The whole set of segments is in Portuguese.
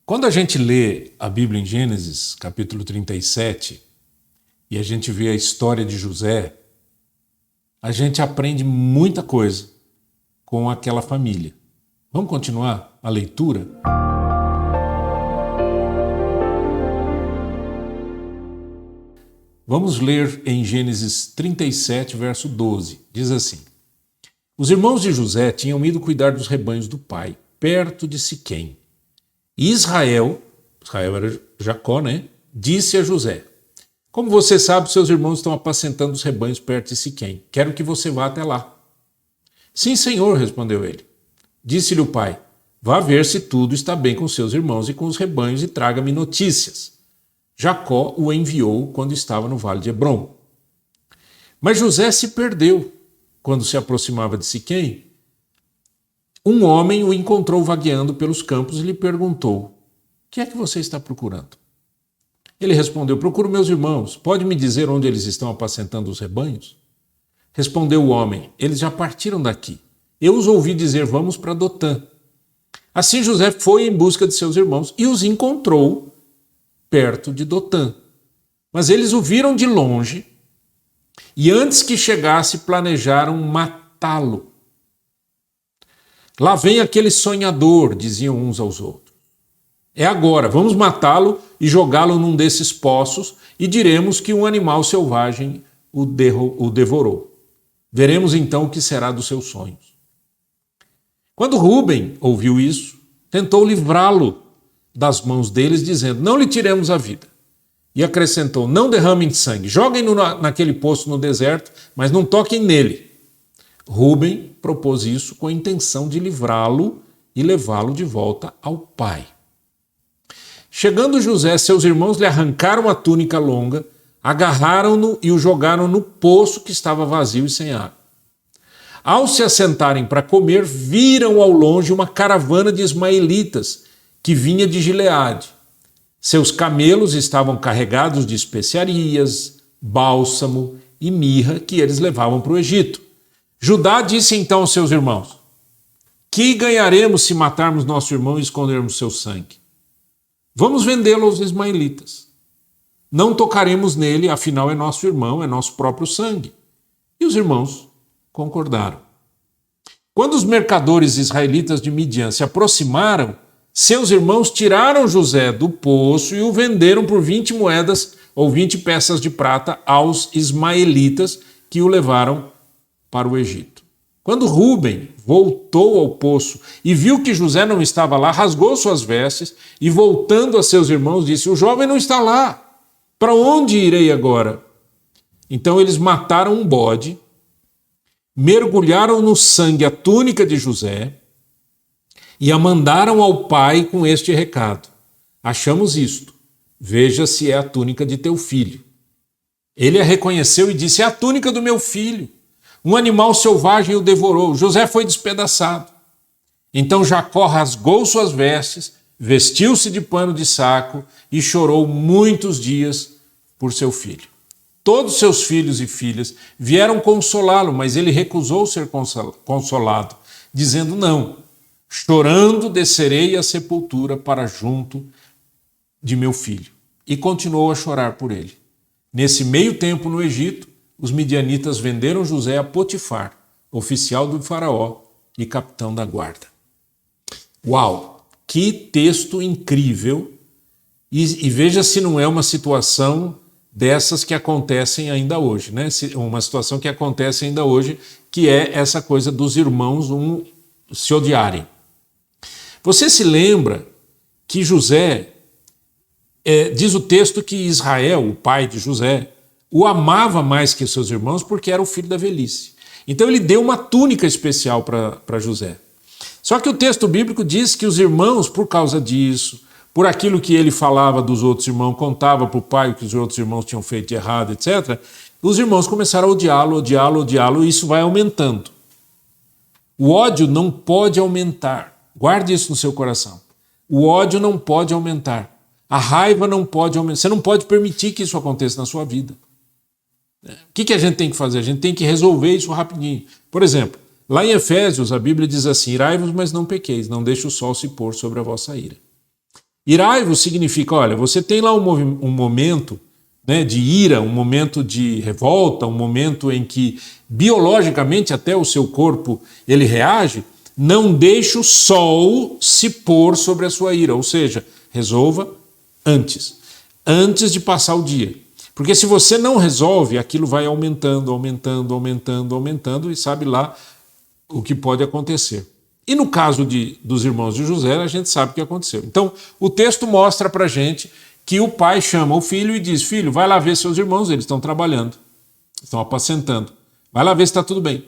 Quando a gente lê a Bíblia em Gênesis, capítulo 37, e a gente vê a história de José, a gente aprende muita coisa com aquela família. Vamos continuar a leitura? Vamos ler em Gênesis 37, verso 12. Diz assim: Os irmãos de José tinham ido cuidar dos rebanhos do pai, perto de Siquém. E Israel era Jacó, disse a José: Como você sabe, seus irmãos estão apacentando os rebanhos perto de Siquém. Quero que você vá até lá. Sim, senhor, respondeu ele. Disse-lhe o pai: Vá ver se tudo está bem com seus irmãos e com os rebanhos e traga-me notícias. Jacó o enviou quando estava no vale de Hebrom. Mas José se perdeu. Quando se aproximava de Siquém, um homem o encontrou vagueando pelos campos e lhe perguntou: O que é que você está procurando? Ele respondeu: Procuro meus irmãos. Pode me dizer onde eles estão apacentando os rebanhos? Respondeu o homem: Eles já partiram daqui. Eu os ouvi dizer: Vamos para Dotã. Assim José foi em busca de seus irmãos e os encontrou perto de Dotã. Mas eles o viram de longe e antes que chegasse planejaram matá-lo. Lá vem aquele sonhador, diziam uns aos outros. É agora, vamos matá-lo e jogá-lo num desses poços e diremos que um animal selvagem o devorou. Veremos então o que será dos seus sonhos. Quando Rúben ouviu isso, tentou livrá-lo das mãos deles, dizendo: Não lhe tiremos a vida. E acrescentou: Não derramem sangue, joguem-no naquele poço no deserto, mas não toquem nele. Rúben propôs isso com a intenção de livrá-lo e levá-lo de volta ao pai. Chegando José, seus irmãos lhe arrancaram a túnica longa, agarraram-no e o jogaram no poço que estava vazio e sem água. Ao se assentarem para comer, viram ao longe uma caravana de ismaelitas que vinha de Gileade. Seus camelos estavam carregados de especiarias, bálsamo e mirra que eles levavam para o Egito. Judá disse então aos seus irmãos: Que ganharemos se matarmos nosso irmão e escondermos seu sangue? Vamos vendê-lo aos ismaelitas. Não tocaremos nele, afinal é nosso irmão, é nosso próprio sangue. E os irmãos concordaram. Quando os mercadores israelitas de Midian se aproximaram, seus irmãos tiraram José do poço e o venderam por 20 moedas ou 20 peças de prata aos ismaelitas que o levaram para o Egito. Quando Rúben voltou ao poço e viu que José não estava lá, rasgou suas vestes e, voltando a seus irmãos, disse: O jovem não está lá. Para onde irei agora? Então eles mataram um bode, mergulharam no sangue a túnica de José e a mandaram ao pai com este recado: Achamos isto, veja se é a túnica de teu filho. Ele a reconheceu e disse: É a túnica do meu filho. Um animal selvagem o devorou. José foi despedaçado. Então Jacó rasgou suas vestes, vestiu-se de pano de saco e chorou muitos dias por seu filho. Todos seus filhos e filhas vieram consolá-lo, mas ele recusou ser consolado, dizendo: Não, chorando descerei à sepultura para junto de meu filho. E continuou a chorar por ele. Nesse meio tempo, no Egito, os midianitas venderam José a Potifar, oficial do faraó e capitão da guarda. Uau! Que texto incrível! E veja se não é uma situação dessas que acontecem ainda hoje, Uma situação que acontece ainda hoje, que é essa coisa dos irmãos se odiarem. Você se lembra que José, diz o texto que Israel, o pai de José, o amava mais que seus irmãos porque era o filho da velhice. Então ele deu uma túnica especial para José. Só que o texto bíblico diz que os irmãos, por causa disso, por aquilo que ele falava dos outros irmãos, contava para o pai o que os outros irmãos tinham feito de errado, etc., os irmãos começaram a odiá-lo, e isso vai aumentando. O ódio não pode aumentar. Guarde isso no seu coração. O ódio não pode aumentar. A raiva não pode aumentar. Você não pode permitir que isso aconteça na sua vida. O que a gente tem que fazer? A gente tem que resolver isso rapidinho. Por exemplo, lá em Efésios, a Bíblia diz assim: Irai-vos, mas não pequeis, não deixe o sol se pôr sobre a vossa ira. Irai-vos significa, olha, você tem lá um momento, né, de ira, um momento de revolta, um momento em que biologicamente até o seu corpo ele reage, não deixe o sol se pôr sobre a sua ira, ou seja, resolva antes de passar o dia. Porque se você não resolve, aquilo vai aumentando, e sabe lá o que pode acontecer. E no caso dos irmãos de José, a gente sabe o que aconteceu. Então, o texto mostra pra gente que o pai chama o filho e diz, filho, vai lá ver seus irmãos, eles estão trabalhando, estão apacentando. Vai lá ver se está tudo bem.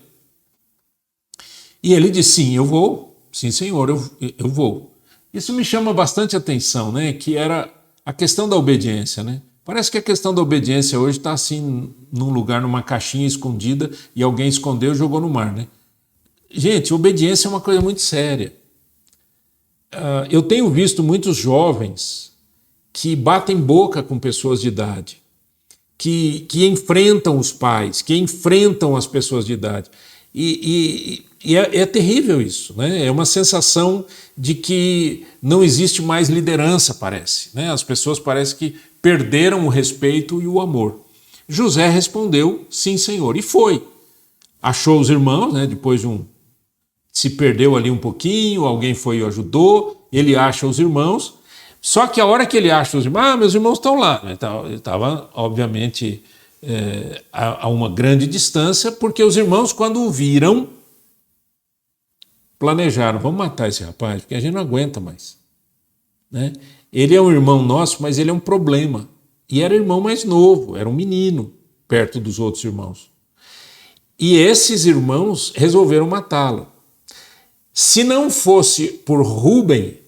E ele diz, sim, eu vou. Sim, senhor, eu vou. Isso me chama bastante atenção, né? Que era a questão da obediência, né? Parece que a questão da obediência hoje está assim, num lugar, numa caixinha escondida, e alguém escondeu e jogou no mar, né? Gente, obediência é uma coisa muito séria. Eu tenho visto muitos jovens que batem boca com pessoas de idade, que enfrentam os pais, que enfrentam as pessoas de idade. E é terrível isso, né? É uma sensação de que não existe mais liderança, parece, né? As pessoas parecem que perderam o respeito e o amor. José respondeu, sim, senhor, e foi. Achou os irmãos, né? Depois se perdeu ali um pouquinho, alguém foi e o ajudou, ele acha os irmãos, só que a hora que ele acha os irmãos, meus irmãos estão lá. Ele estava, obviamente, a uma grande distância, porque os irmãos, quando o viram, planejaram, vamos matar esse rapaz, porque a gente não aguenta mais. Né? Ele é um irmão nosso, mas ele é um problema. E era irmão mais novo, era um menino, perto dos outros irmãos. E esses irmãos resolveram matá-lo. Se não fosse por Rúben,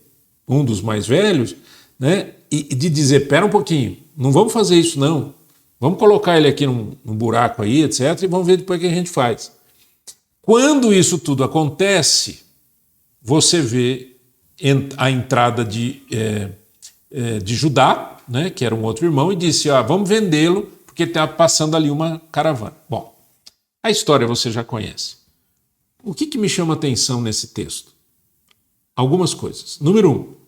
um dos mais velhos, né, e de dizer, pera um pouquinho, não vamos fazer isso não, vamos colocar ele aqui num buraco aí, etc, e vamos ver depois o que a gente faz. Quando isso tudo acontece, você vê a entrada de Judá, né, que era um outro irmão, e disse, vamos vendê-lo, porque está passando ali uma caravana. Bom, a história você já conhece. O que me chama a atenção nesse texto? Algumas coisas. Número 1.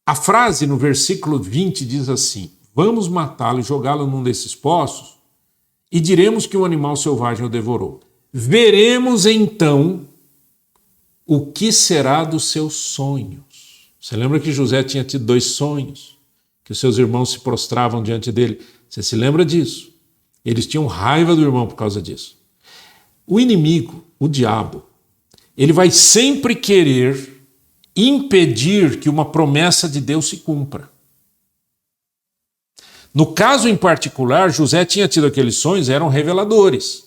A frase no versículo 20 diz assim, vamos matá-lo e jogá-lo num desses poços e diremos que um animal selvagem o devorou. Veremos então o que será dos seus sonhos. Você lembra que José tinha tido 2 sonhos? Que os seus irmãos se prostravam diante dele. Você se lembra disso? Eles tinham raiva do irmão por causa disso. O inimigo, o diabo, ele vai sempre querer impedir que uma promessa de Deus se cumpra. No caso em particular, José tinha tido aqueles sonhos, eram reveladores.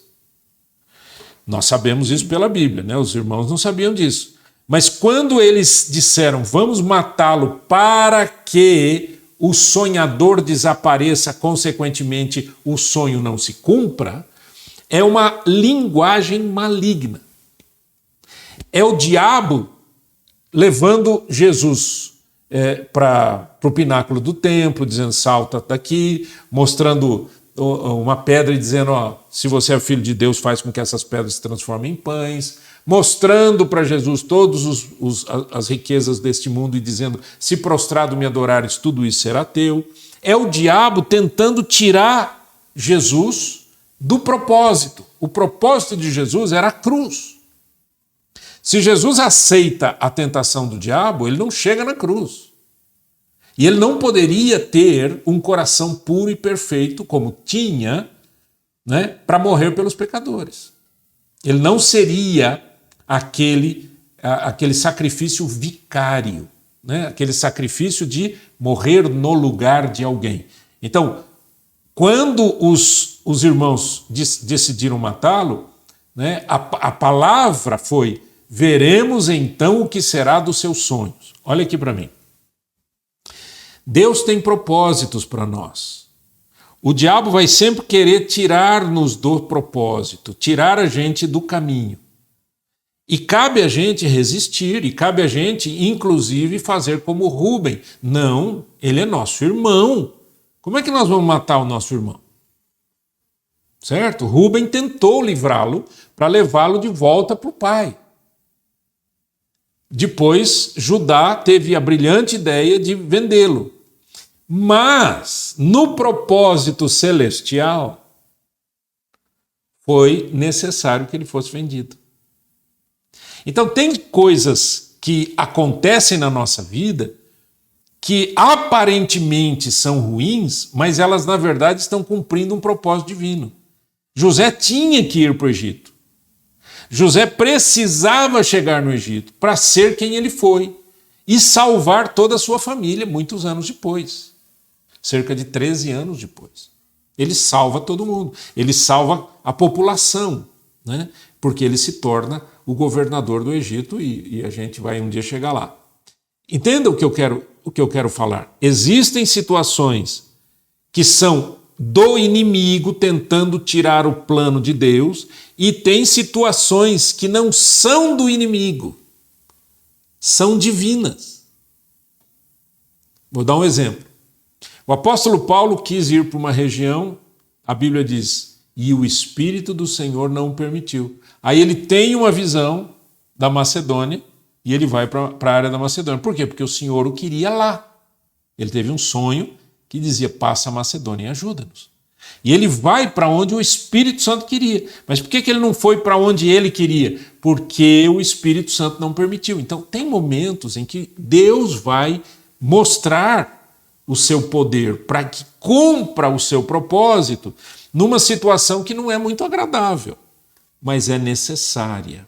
Nós sabemos isso pela Bíblia, né? Os irmãos não sabiam disso. Mas quando eles disseram, vamos matá-lo para que o sonhador desapareça, consequentemente o sonho não se cumpra, é uma linguagem maligna. É o diabo levando Jesus para o pináculo do templo, dizendo, salta daqui, mostrando uma pedra e dizendo, se você é filho de Deus, faz com que essas pedras se transformem em pães, mostrando para Jesus todas as riquezas deste mundo e dizendo, se prostrado me adorares, tudo isso será teu. É o diabo tentando tirar Jesus do propósito. O propósito de Jesus era a cruz. Se Jesus aceita a tentação do diabo, ele não chega na cruz. E ele não poderia ter um coração puro e perfeito, como tinha, né, para morrer pelos pecadores. Ele não seria aquele sacrifício vicário, né, aquele sacrifício de morrer no lugar de alguém. Então, quando os irmãos decidiram matá-lo, né, a palavra foi, veremos então o que será dos seus sonhos. Olha aqui para mim. Deus tem propósitos para nós. O diabo vai sempre querer tirar-nos do propósito, tirar a gente do caminho. E cabe a gente resistir, e cabe a gente, inclusive, fazer como Rúben. Não, ele é nosso irmão. Como é que nós vamos matar o nosso irmão? Certo? Rúben tentou livrá-lo para levá-lo de volta para o pai. Depois, Judá teve a brilhante ideia de vendê-lo. Mas, no propósito celestial, foi necessário que ele fosse vendido. Então, tem coisas que acontecem na nossa vida que aparentemente são ruins, mas elas, na verdade, estão cumprindo um propósito divino. José tinha que ir para o Egito. José precisava chegar no Egito para ser quem ele foi e salvar toda a sua família muitos anos depois, cerca de 13 anos depois. Ele salva todo mundo, ele salva a população, né? Porque ele se torna o governador do Egito e a gente vai um dia chegar lá. Entenda o que eu quero falar. Existem situações que são do inimigo tentando tirar o plano de Deus, e tem situações que não são do inimigo, são divinas. Vou dar um exemplo. O apóstolo Paulo quis ir para uma região, a Bíblia diz, e o Espírito do Senhor não o permitiu. Aí ele tem uma visão da Macedônia e ele vai para a área da Macedônia. Por quê? Porque o Senhor o queria lá. Ele teve um sonho que dizia, passa a Macedônia e ajuda-nos. E ele vai para onde o Espírito Santo queria. Mas por que ele não foi para onde ele queria? Porque o Espírito Santo não permitiu. Então, tem momentos em que Deus vai mostrar o seu poder para que cumpra o seu propósito numa situação que não é muito agradável, mas é necessária.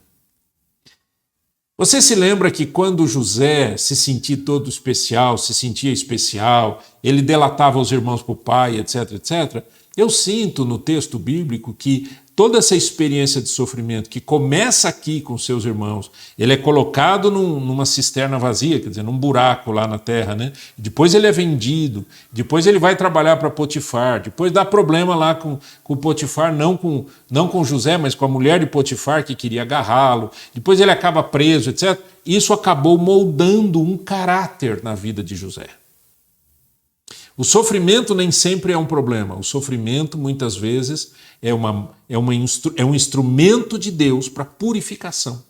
Você se lembra que quando José se sentia todo especial, se sentia especial, ele delatava os irmãos para o pai, etc, etc. Eu sinto no texto bíblico que toda essa experiência de sofrimento que começa aqui com seus irmãos, ele é colocado numa cisterna vazia, quer dizer, num buraco lá na terra, né? Depois ele é vendido, depois ele vai trabalhar para Potifar, depois dá problema lá com Potifar, não com José, mas com a mulher de Potifar que queria agarrá-lo, depois ele acaba preso, etc. Isso acabou moldando um caráter na vida de José. O sofrimento nem sempre é um problema. O sofrimento, muitas vezes, é um instrumento de Deus para purificação.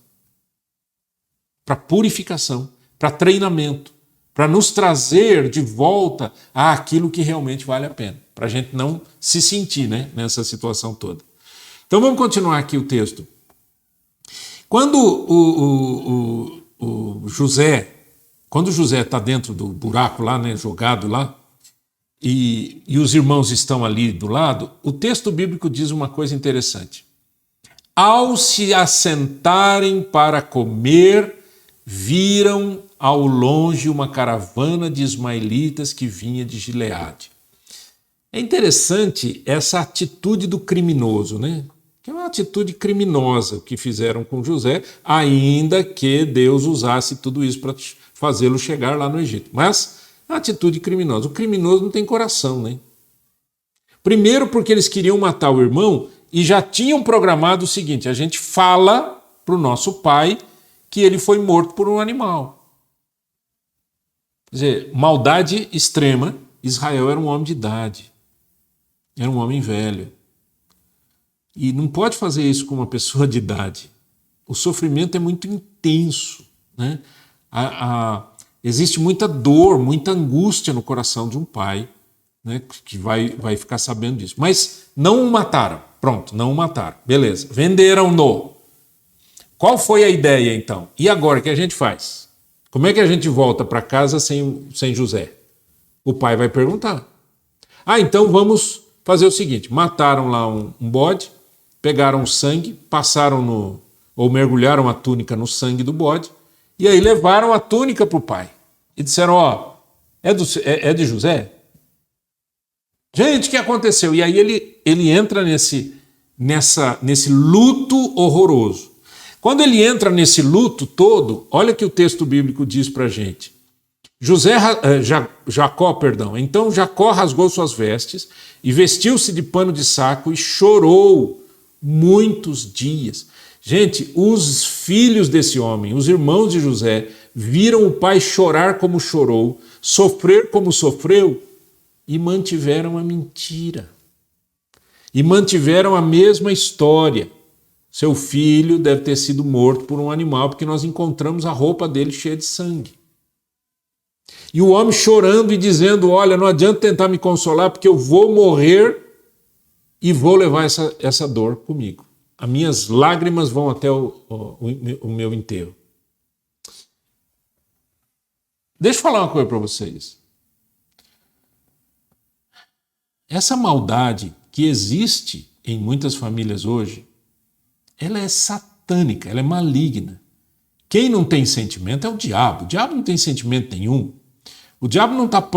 Para purificação, para treinamento, para nos trazer de volta àquilo que realmente vale a pena. Para a gente não se sentir, né, nessa situação toda. Então vamos continuar aqui o texto. Quando o José está dentro do buraco lá, né, jogado lá, e os irmãos estão ali do lado, o texto bíblico diz uma coisa interessante. Ao se assentarem para comer, viram ao longe uma caravana de ismaelitas que vinha de Gileade. É interessante essa atitude do criminoso, né? Que é uma atitude criminosa que fizeram com José, ainda que Deus usasse tudo isso para fazê-lo chegar lá no Egito. Mas a atitude criminosa. O criminoso não tem coração, né? Primeiro porque eles queriam matar o irmão e já tinham programado o seguinte, a gente fala para o nosso pai que ele foi morto por um animal. Quer dizer, maldade extrema. Israel era um homem de idade. Era um homem velho. E não pode fazer isso com uma pessoa de idade. O sofrimento é muito intenso, né? Existe muita dor, muita angústia no coração de um pai, né, que vai ficar sabendo disso. Mas não o mataram. Pronto, não o mataram. Beleza. Venderam-no. Qual foi a ideia, então? E agora, o que a gente faz? Como é que a gente volta para casa sem José? O pai vai perguntar. Então vamos fazer o seguinte. Mataram lá um bode, pegaram o sangue, passaram ou mergulharam a túnica no sangue do bode, e aí levaram a túnica para o pai. E disseram, é de José? Gente, o que aconteceu? E aí ele entra nesse luto horroroso. Quando ele entra nesse luto todo, olha o que o texto bíblico diz para a gente. Jacó. Então Jacó rasgou suas vestes e vestiu-se de pano de saco e chorou muitos dias. Gente, os filhos desse homem, os irmãos de José, viram o pai chorar como chorou, sofrer como sofreu e mantiveram a mentira. E mantiveram a mesma história. seu filho deve ter sido morto por um animal, porque nós encontramos a roupa dele cheia de sangue. E o homem chorando e dizendo, olha, não adianta tentar me consolar, porque eu vou morrer e vou levar essa dor comigo. As minhas lágrimas vão até o meu enterro. Deixa eu falar uma coisa para vocês. Essa maldade que existe em muitas famílias hoje, ela é satânica, ela é maligna. Quem não tem sentimento é o diabo. O diabo não tem sentimento nenhum. O diabo não está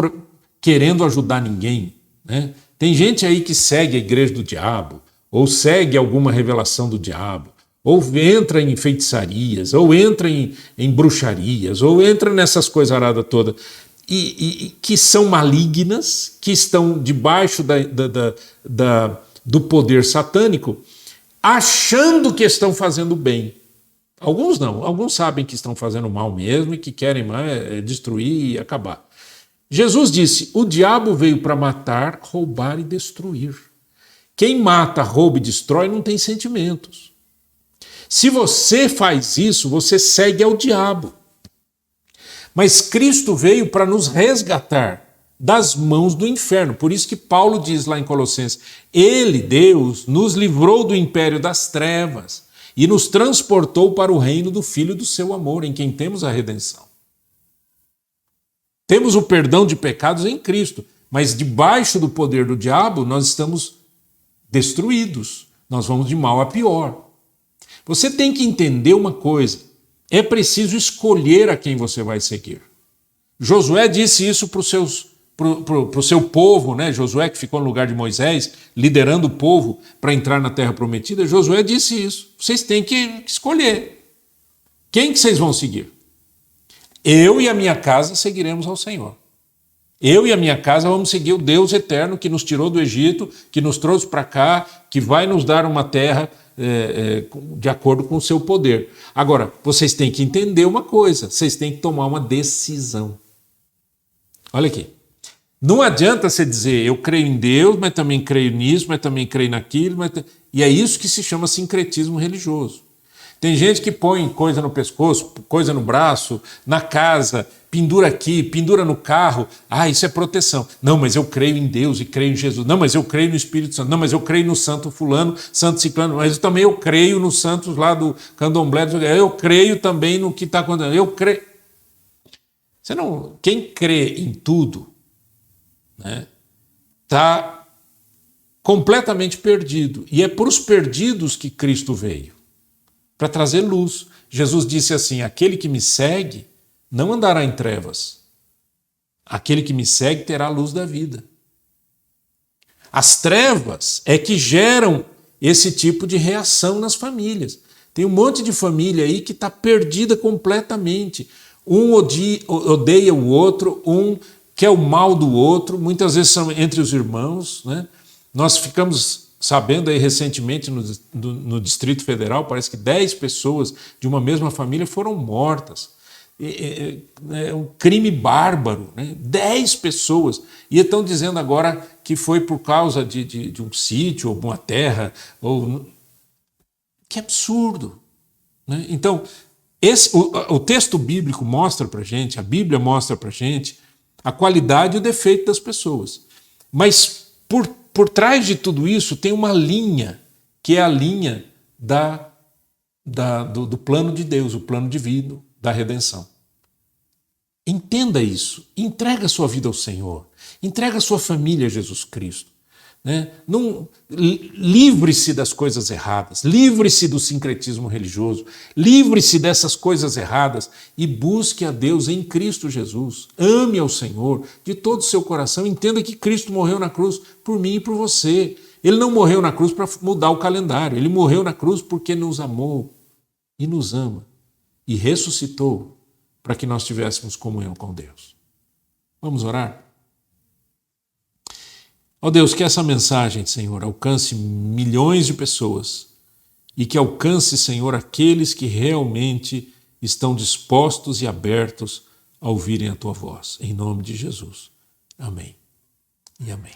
querendo ajudar ninguém, né? Tem gente aí que segue a igreja do diabo, ou segue alguma revelação do diabo, ou entra em feitiçarias, ou entra em bruxarias, ou entra nessas coisas aradas todas, e que são malignas, que estão debaixo do poder satânico, achando que estão fazendo bem. Alguns não, alguns sabem que estão fazendo mal mesmo e que querem destruir e acabar. Jesus disse, o diabo veio para matar, roubar e destruir. Quem mata, rouba e destrói não tem sentimentos. Se você faz isso, você segue ao diabo. Mas Cristo veio para nos resgatar das mãos do inferno. Por isso que Paulo diz lá em Colossenses, Ele, Deus, nos livrou do império das trevas e nos transportou para o reino do Filho do seu amor, em quem temos a redenção. Temos o perdão de pecados em Cristo, mas debaixo do poder do diabo nós estamos destruídos. Nós vamos de mal a pior. Você tem que entender uma coisa, é preciso escolher a quem você vai seguir. Josué disse isso para o seu povo, né? Josué que ficou no lugar de Moisés, liderando o povo para entrar na terra prometida, Josué disse isso. Vocês têm que escolher. Quem que vocês vão seguir? Eu e a minha casa seguiremos ao Senhor. Eu e a minha casa vamos seguir o Deus eterno que nos tirou do Egito, que nos trouxe para cá, que vai nos dar uma terra de acordo com o seu poder. Agora, vocês têm que entender uma coisa, vocês têm que tomar uma decisão. Olha aqui. Não adianta você dizer, eu creio em Deus, mas também creio nisso, mas também creio naquilo. E é isso que se chama sincretismo religioso. Tem gente que põe coisa no pescoço, coisa no braço, na casa, pendura aqui, pendura no carro. Ah, isso é proteção. Não, mas eu creio em Deus e creio em Jesus. Não, mas eu creio no Espírito Santo. Não, mas eu creio no santo fulano, santo ciclano. Mas também eu creio nos santos lá do candomblé. Eu creio também no que está acontecendo. Eu creio. Quem crê em tudo, né, está completamente perdido. E é para os perdidos que Cristo veio. Para trazer luz. Jesus disse assim, aquele que me segue não andará em trevas. Aquele que me segue terá a luz da vida. As trevas é que geram esse tipo de reação nas famílias. Tem um monte de família aí que está perdida completamente. Um odeia o outro, um quer o mal do outro, muitas vezes são entre os irmãos, né? Nós ficamos sabendo aí recentemente no Distrito Federal, parece que 10 pessoas de uma mesma família foram mortas. É um crime bárbaro, né? 10 pessoas. E estão dizendo agora que foi por causa de um sítio ou uma terra. Que absurdo, né? Então, o texto bíblico mostra para a gente, a Bíblia mostra para a gente a qualidade e o defeito das pessoas. Mas por trás de tudo isso tem uma linha, que é a linha do plano de Deus, o plano divino da redenção. Entenda isso, entrega a sua vida ao Senhor, entrega a sua família a Jesus Cristo. Né? Livre-se das coisas erradas, livre-se do sincretismo religioso, livre-se dessas coisas erradas e busque a Deus em Cristo Jesus. Ame ao Senhor de todo o seu coração. Entenda que Cristo morreu na cruz por mim e por você. Ele não morreu na cruz para mudar o calendário. Ele morreu na cruz porque nos amou e nos ama e ressuscitou para que nós tivéssemos comunhão com Deus. Vamos orar? Ó Deus, que essa mensagem, Senhor, alcance milhões de pessoas e que alcance, Senhor, aqueles que realmente estão dispostos e abertos a ouvirem a Tua voz. Em nome de Jesus. Amém e amém.